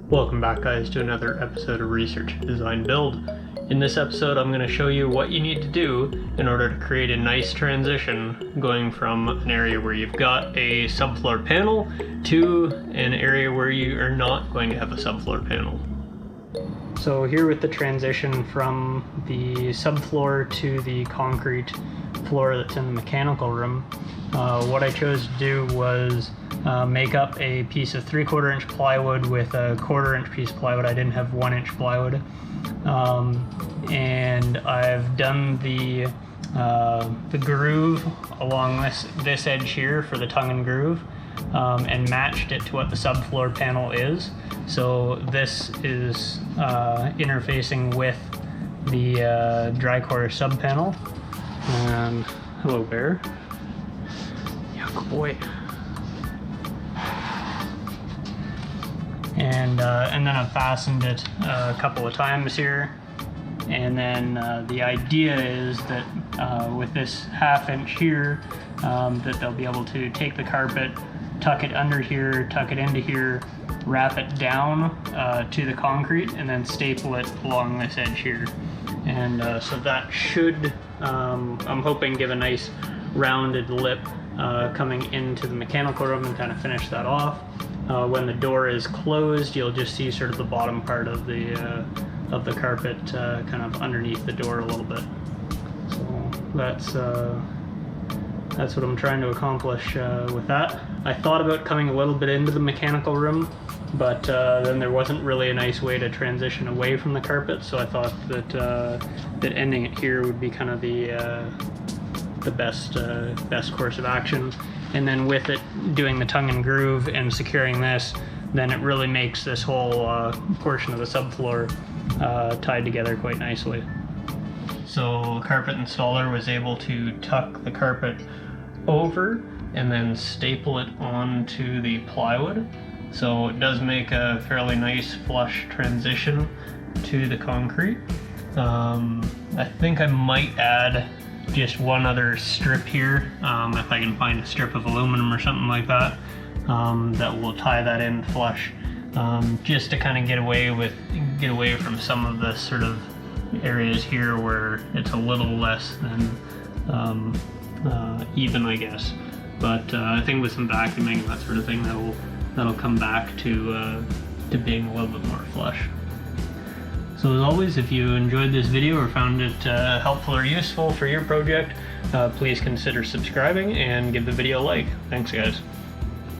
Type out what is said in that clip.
Welcome back, guys, to another episode of Research Design Build. In this episode I'm going to show you what you need to do in order to create a nice transition going from an area where you've got a subfloor panel to an area where you are not going to have a subfloor panel. So here with the transition from the subfloor to the concrete floor that's in the mechanical room, what I chose to do was make up a piece of 3/4 inch plywood with a 1/4 inch piece of plywood. I didn't have 1 inch plywood. And I've done the groove along this edge here for the tongue and groove, and matched it to what the subfloor panel is. So this is interfacing with the Dri-core sub panel. And hello, bear. Yuck, boy. And then I've fastened it a couple of times here. And then the idea is that with this 1/2 inch here, that they'll be able to take the carpet, tuck it under here, tuck it into here, wrap it down to the concrete, and then staple it along this edge here. And so that should, I'm hoping, give a nice rounded lip coming into the mechanical room and kind of finish that off. When the door is closed, you'll just see sort of the bottom part of the carpet kind of underneath the door a little bit. So that's what I'm trying to accomplish with that. I thought about coming a little bit into the mechanical room, but then there wasn't really a nice way to transition away from the carpet, so I thought that ending it here would be kind of the best course of action. And then with it doing the tongue and groove and securing this, then it really makes this whole portion of the subfloor tied together quite nicely. So carpet installer was able to tuck the carpet over and then staple it onto the plywood. So it does make a fairly nice flush transition to the concrete. I think I might add just one other strip here, if I can find a strip of aluminum or something like that, that will tie that in flush, just to kind of get away from some of the sort of areas here where it's a little less than even, I guess. But I think with some vacuuming and that sort of thing, that'll come back to being a little bit more flush. So as always, if you enjoyed this video or found it helpful or useful for your project, please consider subscribing and give the video a like. Thanks, guys.